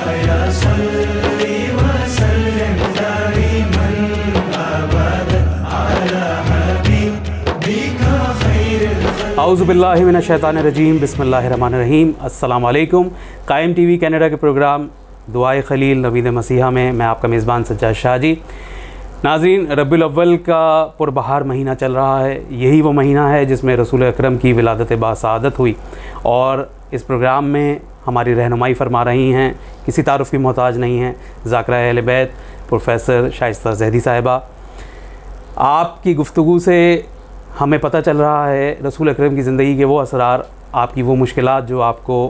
اعوذ باللہ من الشیطان الرجیم، بسم اللہ الرحمن الرحیم۔ السلام علیکم۔ قائم ٹی وی کینیڈا کے پروگرام دعائے خلیل نوید مسیحہ میں میں آپ کا میزبان سجاد شاہ جی۔ ناظرین، ربیع الاول کا پربہار مہینہ چل رہا ہے۔ یہی وہ مہینہ ہے جس میں رسول اکرم کی ولادت باسعادت ہوئی، اور اس پروگرام میں ہماری رہنمائی فرما رہی ہیں، کسی تعارف کی محتاج نہیں ہیں، ذاکرہ اہل بیت پروفیسر شائستہ زیدی صاحبہ۔ آپ کی گفتگو سے ہمیں پتہ چل رہا ہے رسول اکرم کی زندگی کے وہ اسرار، آپ کی وہ مشکلات جو آپ کو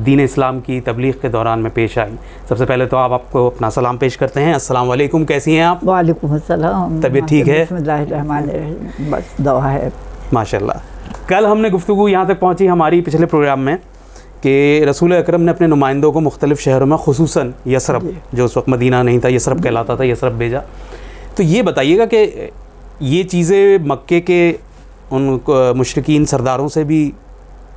دین اسلام کی تبلیغ کے دوران میں پیش آئی۔ سب سے پہلے تو آپ کو اپنا سلام پیش کرتے ہیں۔ السلام علیکم، کیسی ہیں آپ؟ وعلیکم السلام۔ طبیعت ٹھیک ہے؟ بسم اللہ الرحمن الرحیم، بس دعا ہے۔ ماشاءاللہ۔ کل ہم نے گفتگو یہاں تک پہنچی ہماری پچھلے پروگرام میں کہ رسول اکرم نے اپنے نمائندوں کو مختلف شہروں میں، خصوصاً یثرب جو اس وقت مدینہ نہیں تھا، یثرب کہلاتا تھا، یثرب بھیجا۔ تو یہ بتائیے گا کہ یہ چیزیں مکے کے ان مشرکین سرداروں سے بھی،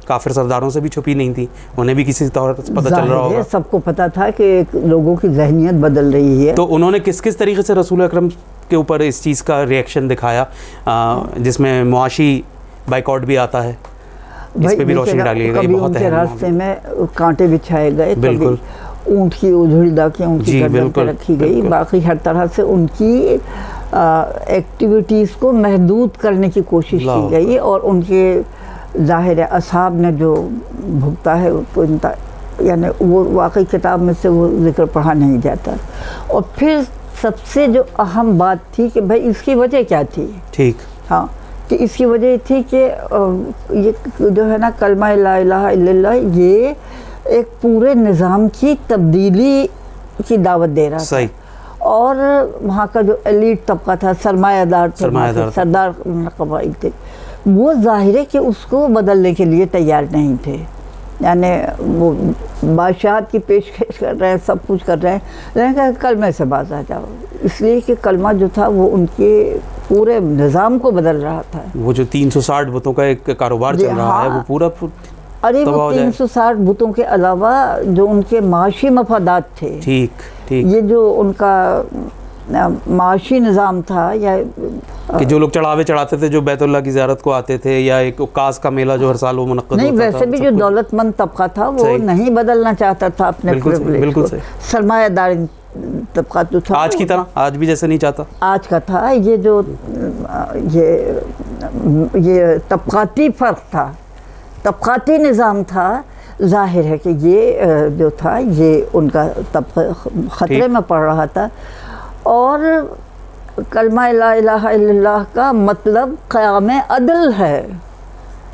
کافر سرداروں سے بھی چھپی نہیں تھی، انہیں بھی کسی طور پر پتہ چل رہا ہوگا؟ سب کو پتہ تھا کہ لوگوں کی ذہنیت بدل رہی ہے۔ تو انہوں نے کس کس طریقے سے رسول اکرم کے اوپر اس چیز کا ری ایکشن دکھایا، جس میں معاشی بائیکاٹ بھی آتا ہے؟ اس پہ بھی روشنی ڈالیے گا، یہ بہت اہم ہے۔ راستے میں کانٹے بچھائے گئے، بالکل، اونٹ کی اجھڑ کے ان کی گردن پہ رکھی گئی، باقی ہر طرح سے ان کی ایکٹیویٹیز کو محدود کرنے کی کوشش کی گئی، اور ان کے ظاہر اصحاب نے جو بھگتا ہے یعنی وہ واقعی کتاب میں سے وہ ذکر پڑھا نہیں جاتا۔ اور پھر سب سے جو اہم بات تھی کہ بھائی اس کی وجہ کیا تھی؟ ٹھیک، ہاں، کہ اس کی وجہ تھی کہ یہ جو ہے نا کلمہ لا الہ الا اللہ، یہ ایک پورے نظام کی تبدیلی کی دعوت دے رہا تھا۔ صحیح۔ اور وہاں کا جو ایلیٹ طبقہ تھا، سرمایہ دار سردار قبائل تھے، وہ ظاہر ہے کہ اس کو بدلنے کے لیے تیار نہیں تھے، یعنی وہ بادشاہت کی پیشکش کر رہے ہیں، سب کچھ کر رہے ہیں، لیکن کلمے سے باز آ جاؤ، اس لیے کہ کلمہ جو تھا وہ ان کے پورے نظام کو بدل رہا تھا۔ وہ جو 360 بتوں کا ایک کاروبار چل رہا ہے، وہ پورا ارے وہ 360 بتوں کے علاوہ جو ان کے معاشی مفادات تھے، ٹھیک، یہ جو ان کا معاشی نظام تھا، یا کہ جو لوگ چڑھاوے چڑھاتے تھے، جو بیت اللہ کی زیارت کو آتے تھے، یا ایک عکاس کا میلہ جو ہر سال وہ منعقد ہوتا تھا، نہیں ویسے بھی جو دولت مند طبقہ تھا وہ نہیں بدلنا چاہتا تھا اپنے پریویلیج۔ سرمایہ دار طبقہ جو تھا آج کی طرح، آج بھی جیسے نہیں چاہتا، آج کا تھا، یہ جو یہ طبقاتی فرق تھا، طبقاتی نظام تھا، ظاہر ہے کہ یہ جو تھا یہ ان کا طبقہ خطرے میں پڑ رہا تھا۔ اور کلمہ لا الہ الا اللہ کا مطلب قیام عدل ہے،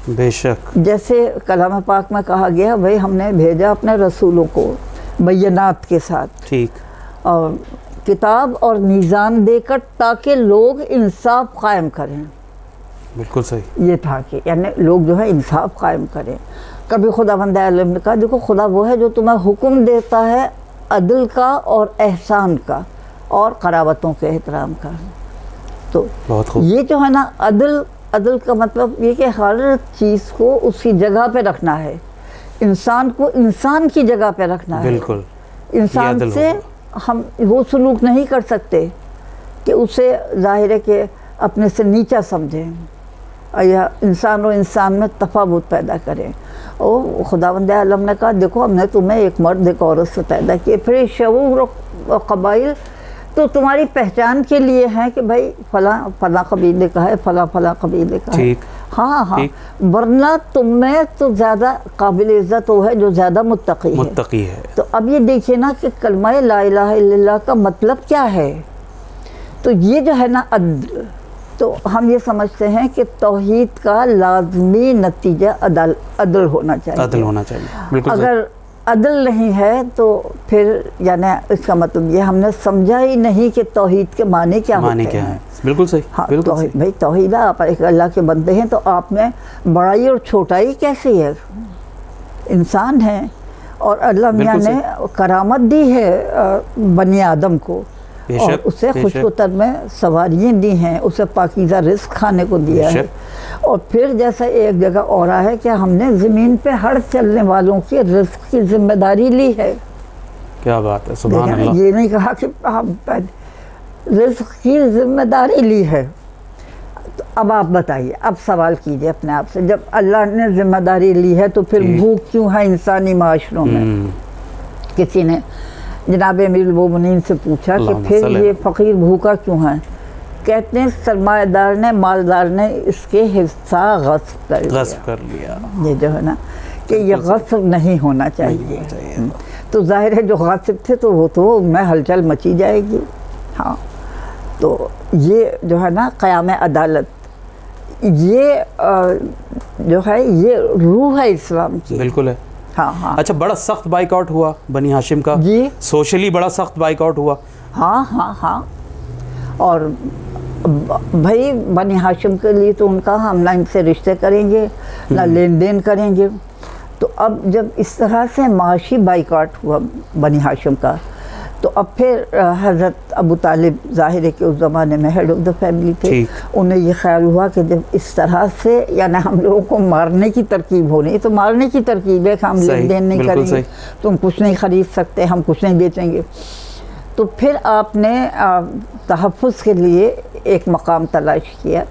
بے شک، جیسے کلام پاک میں کہا گیا، بھائی ہم نے بھیجا اپنے رسولوں کو بینات کے ساتھ، ٹھیک، اور کتاب اور میزان دے کر تاکہ لوگ انصاف قائم کریں۔ بالکل صحیح، یہ تھا کہ یعنی لوگ جو ہے انصاف قائم کریں۔ کبھی خداوند عالم نے کہا، دیکھو خدا وہ ہے جو تمہیں حکم دیتا ہے عدل کا اور احسان کا اور قرابتوں کے احترام کا۔ تو یہ جو ہے نا عدل کا مطلب یہ کہ ہر چیز کو اس کی جگہ پہ رکھنا ہے، انسان کو انسان کی جگہ پہ رکھنا ہے۔ بالکل، انسان سے ہم وہ سلوک نہیں کر سکتے کہ اسے ظاہر ہے کہ اپنے سے نیچا سمجھیں، یا انسان و انسان میں تفاوت پیدا کریں۔ اور خداوند عالم نے کہا، دیکھو ہم نے تمہیں ایک مرد ایک عورت سے پیدا کیے، پھر شعور و قبائل تو تمہاری پہچان کے لیے ہیں کہ بھائی فلاں فلاں قبیلے کا ہے، فلاں فلاں قبیلے کا ہے، ہاں ہاں، ورنہ تم میں تو زیادہ قابل عزت وہ ہے جو زیادہ متقی ہے۔ تو اب یہ دیکھیے نا کہ کلمہ لا الہ الا اللہ کا مطلب کیا ہے؟ تو یہ جو ہے نا عدل، تو ہم یہ سمجھتے ہیں کہ توحید کا لازمی نتیجہ عدل ہونا چاہیے، عدل ہونا چاہیے۔ اگر عدل نہیں ہے تو پھر یعنی اس کا مطلب یہ ہم نے سمجھا ہی نہیں کہ توحید کے معنی کیا ہوتے ہیں۔ بالکل صحیح، ہاں، بھائی توحید، آپ ایک اللہ کے بندے ہیں، تو آپ میں بڑائی اور چھوٹائی کیسی ہے؟ انسان ہیں، اور اللہ میاں نے کرامت دی ہے بنی آدم کو، اور اسے خوشگوتر میں سواریاں دی ہیں، اسے پاکیزہ رزق کھانے کو دیا ہے۔ اور پھر جیسا ایک جگہ اور ہے کہ ہم نے زمین پہ ہر چلنے والوں کی رزق کی ذمہ داری لی ہے، کیا بات ہے، سبحان اللہ. یہ نہیں کہا کہ ہم رزق کی ذمہ داری لی ہے. تو اب آپ بتائیے، اب سوال کیجئے اپنے آپ سے، جب اللہ نے ذمہ داری لی ہے تو پھر بھوک کیوں ہے انسانی معاشروں میں؟ کسی نے جناب امیر المومنین سے پوچھا کہ پھر یہ فقیر بھوکا کیوں ہے؟ کہتے ہیں سرمایہ دار نے، مالدار نے اس کے حصہ غصب کر لیا. یہ جو ہے نا کہ یہ غصب نہیں ہونا چاہیے. تو ظاہر ہے جو غاصب تھے تو وہ تو میں ہلچل مچی جائے گی. ہاں، تو یہ جو ہے نا قیام عدالت، یہ جو ہے یہ روح ہے اسلام کی. بالکل ہے. ہاں ہاں. اچھا، بڑا سخت بائیک آؤٹ ہوا بنی ہاشم کا. جی، سوشلی بڑا سخت بائیک آؤٹ ہوا. ہاں ہاں ہاں. اور بھائی بنی ہاشم کے لیے تو ان کا ہم نہ ان سے رشتے کریں گے نہ لین دین کریں گے. تو اب جب اس طرح سے معاشی بائیکاٹ ہوا بنی ہاشم کا، تو اب پھر حضرت ابو طالب ظاہر ہے کہ اس زمانے میں ہیڈ آف دا فیملی تھے. انہیں یہ خیال ہوا کہ جب اس طرح سے یعنی ہم لوگوں کو مارنے کی ترکیب ہو رہی ہے، تو مارنے کی ترکیب ہے کہ ہم لین دین نہیں کریں گے، تم کچھ نہیں خرید سکتے، ہم کچھ نہیں بیچیں گے. تو پھر آپ نے تحفظ کے لیے ایک مقام تلاش کیا،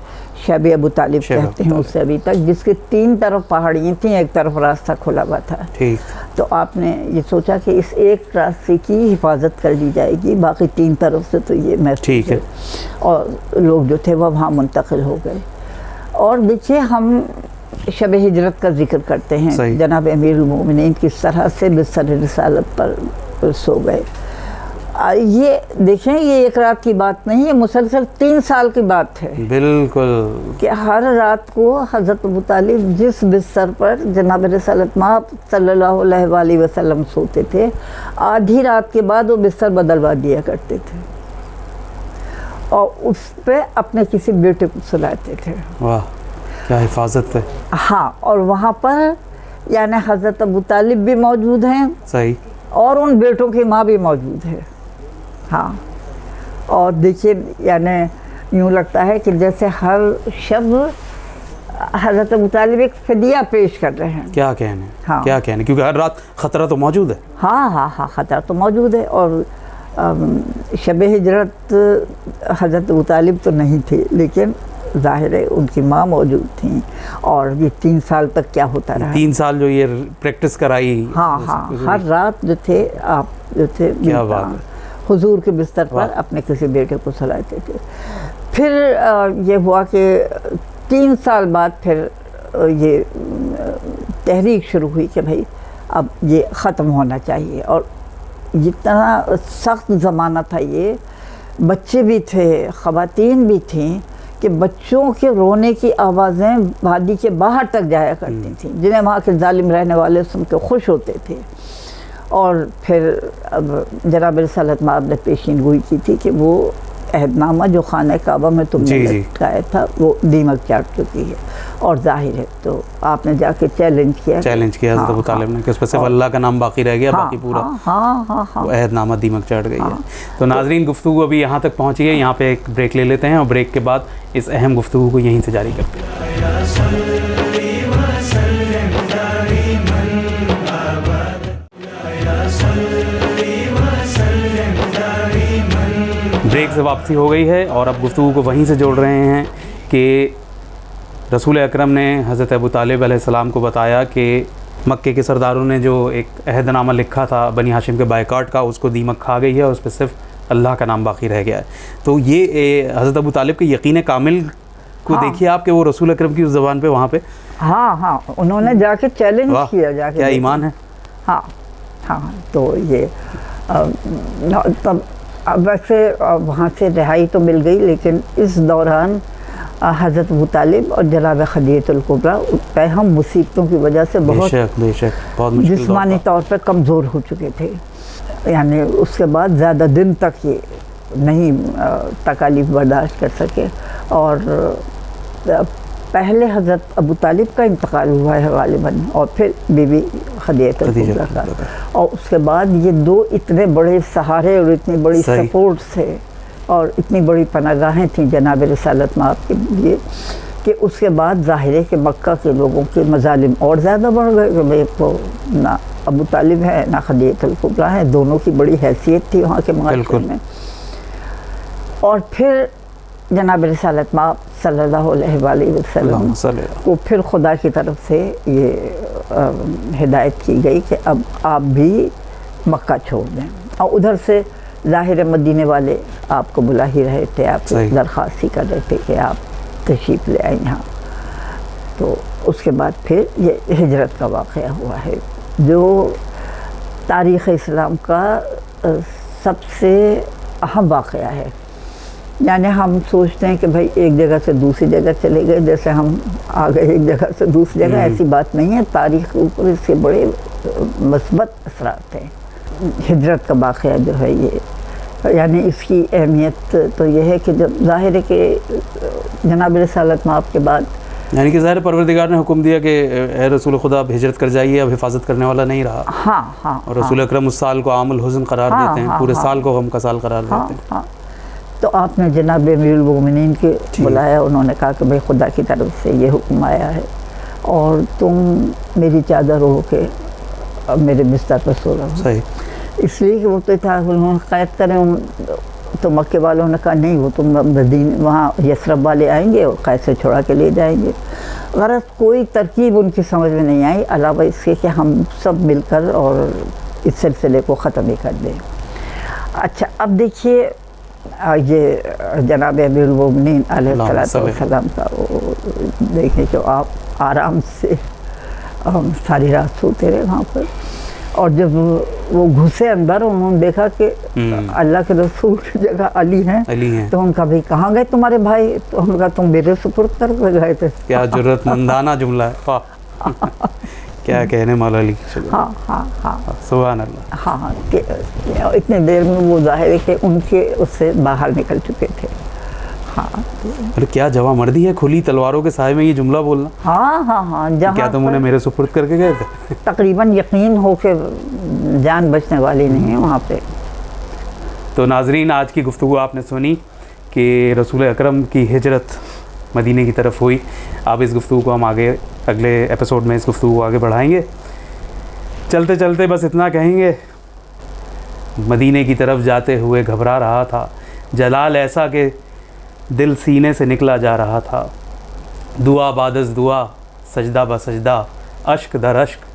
شیب ابو طالب کہتے ہیں اسے ابھی تک، جس کے 3 طرف پہاڑیاں تھیں، ایک طرف راستہ کھلا ہوا تھا. تو آپ نے یہ سوچا کہ اس ایک راستے کی حفاظت کر لی جائے گی، باقی 3 طرف سے تو یہ محفوظ ہے. اور لوگ جو تھے وہ وہاں منتقل ہو گئے. اور دیکھیے ہم شب ہجرت کا ذکر کرتے ہیں، جناب امیر المومنین کس طرح سے بستر رسالت پر سو گئے. یہ دیکھیں، یہ ایک رات کی بات نہیں ہے، مسلسل 3 سال کی بات ہے. بالکل، کہ ہر رات کو حضرت ابو طالب جس بستر پر جناب رسالت مآب صلی اللہ علیہ وآلہ وسلم سوتے تھے، آدھی رات کے بعد وہ بستر بدلوا دیا کرتے تھے اور اس پہ اپنے کسی بیٹے کو سلاتے تھے. واہ، کیا حفاظت ہے. ہاں، اور وہاں پر یعنی حضرت ابو طالب بھی موجود ہیں، صحیح، اور ان بیٹوں کی ماں بھی موجود ہے. ہاں، اور دیکھیے یعنی یوں لگتا ہے کہ جیسے ہر شب حضرت ابو طالب ایک فدیہ پیش کر رہے ہیں. کیا کہنے، ہاں کیا کہنے، کیونکہ ہر رات خطرہ تو موجود ہے. ہاں ہاں ہاں، خطرہ تو موجود ہے. اور شب ہجرت حضرت ابو طالب تو نہیں تھے، لیکن ظاہر ہے ان کی ماں موجود تھیں. اور یہ 3 سال تک کیا ہوتا رہا، 3 سال جو یہ پریکٹس کرائی. ہاں ہاں، ہر رات جو تھے آپ جو تھے کیا بات ہے، حضور کے بستر پر اپنے کسی بیٹے کو سلاتے تھے. پھر یہ ہوا کہ 3 سال بعد پھر یہ تحریک شروع ہوئی کہ بھائی اب یہ ختم ہونا چاہیے. اور جتنا سخت زمانہ تھا، یہ بچے بھی تھے، خواتین بھی تھیں، کہ بچوں کے رونے کی آوازیں وادی کے باہر تک جایا کرتی تھیں، جنہیں وہاں کے ظالم رہنے والے سن کے خوش ہوتے تھے. اور پھر اب جناب رسالت مآب نے پیشین گوئی کی تھی کہ وہ عہد نامہ جو خانہ کعبہ میں تم نے لٹکایا تھا وہ دیمک چاٹ چکی ہے. اور ظاہر ہے تو آپ نے جا کے چیلنج کیا حضرت ابو طالب نے کہ اس پر صرف اللہ کا نام باقی رہ گیا، باقی پورا عہد نامہ دیمک چاٹ گئی ہے. تو ناظرین، گفتگو ابھی یہاں تک پہنچی ہے، یہاں پہ ایک بریک لے لیتے ہیں اور بریک کے بعد اس اہم گفتگو کو یہیں سے جاری کرتے ہیں. بریک سے واپسی ہو گئی ہے اور اب گفتگو کو وہیں سے جوڑ رہے ہیں کہ رسول اکرم نے حضرت ابو طالب علیہ السلام کو بتایا کہ مکے کے سرداروں نے جو ایک عہد نامہ لکھا تھا بنی ہاشم کے بائیکاٹ کا، اس کو دیمک کھا گئی ہے اور اس پہ صرف اللہ کا نام باقی رہ گیا ہے. تو یہ حضرت ابو طالب کے یقین کامل کو دیکھیے آپ کہ وہ رسول اکرم کی اس زبان پہ وہاں پہ ہاں انہوں نے جا کے چیلنج کیا، جا کے کیا ایمان ہے. ہاں تو یہ تب ویسے وہاں سے رہائی تو مل گئی، لیکن اس دوران حضرت ابو طالب اور جناب خدیجہ الکبریٰ پیہم مصیبتوں کی وجہ سے بہت جسمانی طور پر کمزور ہو چکے تھے. یعنی اس کے بعد زیادہ دن تک یہ نہیں تکالیف برداشت کر سکے. اور پہلے حضرت ابو طالب کا انتقال ہوا ہے غالباً، اور پھر بی بی خدیجہ الکبریٰ کا. اور اس کے بعد یہ 2 اتنے بڑے سہارے اور اتنی بڑی سپورٹس تھے اور اتنی بڑی پناہ گاہیں تھیں جناب رسالت مآب کے لیے کہ اس کے بعد ظاہر ہے کہ مکہ کے لوگوں کے مظالم اور زیادہ بڑھ گئے کہ بھائی کو نہ ابو طالب ہے نہ خدیجہ الکبریٰ ہے، دونوں کی بڑی حیثیت تھی وہاں کے معاشرے میں. اور پھر جناب رسالت مآب صلی اللہ علیہ وآلہ وسلم کو پھر خدا کی طرف سے یہ ہدایت کی گئی کہ اب آپ بھی مکہ چھوڑ دیں. اور ادھر سے ظاہر مدینے والے آپ کو بلا ہی رہے تھے، آپ درخواست ہی کر رہے تھے کہ آپ تشریف لے آئیں یہاں. تو اس کے بعد پھر یہ ہجرت کا واقعہ ہوا ہے جو تاریخ اسلام کا سب سے اہم واقعہ ہے. یعنی ہم سوچتے ہیں کہ بھائی ایک جگہ سے دوسری جگہ چلے گئے، جیسے ہم آ گئے ایک جگہ سے دوسری جگہ، ایسی بات نہیں ہے. تاریخ کے اوپر اس کے بڑے مثبت اثرات ہیں. ہجرت کا واقعہ جو ہے یہ، یعنی اس کی اہمیت تو یہ ہے کہ جب ظاہر ہے کہ جناب رسالت مآب کے بعد، یعنی کہ ظاہر پروردگار نے حکم دیا کہ اے رسول خدا اب ہجرت کر جائیے، اب حفاظت کرنے والا نہیں رہا. ہاں ہاں. اور رسول اکرم اس سال کو عام الحزن قرار دیتے ہیں، پورے سال کو غم کا سال قرار دیتے ہیں. ہاں. تو آپ نے جناب امیر المومنین کے بلایا، انہوں نے کہا کہ بھائی خدا کی طرف سے یہ حکم آیا ہے اور تم میری چادر ہو کے میرے بستر پر سو رہو. صحیح. اس لیے کہ وہ تو تھا انہوں نے قید کریں، تو مکے والوں نے کہا نہیں، وہ تم مدینہ وہاں یثرب والے آئیں گے اور قید سے چھڑا کے لے جائیں گے. غرض کوئی ترکیب ان کی سمجھ میں نہیں آئی علاوہ اس کے کہ ہم سب مل کر اور اس سلسلے کو ختم ہی کر دیں. اچھا اب دیکھیے یہ جناب امیر المومنین علیہ السلام کا دیکھیں کہ آپ آرام سے ساری رات سوتے رہے وہاں پر. اور جب وہ گھسے اندر، انہوں نے دیکھا کہ اللہ کے رسول کی جگہ علی ہیں. تو ان کا بھائی کہاں گئے تمہارے بھائی؟ تو ان کا تم میرے سپرد کر گئے تھے. کیا جرأت مندانہ جملہ ہے، کیا کہنے مولا علی. ہاں ہاں ہاں سبحان اللہ. ہاں اتنے دیر میں وہ ظاہر ہے کہ ان کے اس سے باہر نکل چکے تھے. ہاں کیا جواب مردی ہے، کھلی تلواروں کے سائے میں یہ جملہ بولنا. ہاں ہاں ہاں. کیا تم انہیں میرے سپرد کر کے گئے تھے؟ تقریباً یقین ہو کہ جان بچنے والی نہیں ہے وہاں پہ. تو ناظرین، آج کی گفتگو آپ نے سنی کہ رسول اکرم کی ہجرت مدینے کی طرف ہوئی. آپ اس گفتگو کو ہم آگے اگلے ایپیسوڈ میں اس گفتگو کو آگے بڑھائیں گے. چلتے چلتے بس اتنا کہیں گے، مدینے کی طرف جاتے ہوئے گھبرا رہا تھا، جلال ایسا کہ دل سینے سے نکلا جا رہا تھا. دعا بعد از دعا، سجدہ بسجدہ، اشک در اشک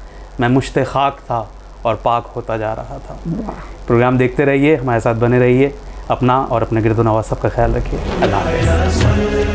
میں مشت خاک تھا اور پاک ہوتا جا رہا تھا. پروگرام دیکھتے رہیے، ہمارے ساتھ بنے رہیے. اپنا اور اپنے گرد و نواز سب کا خیال رکھیے. اللہ حافظ.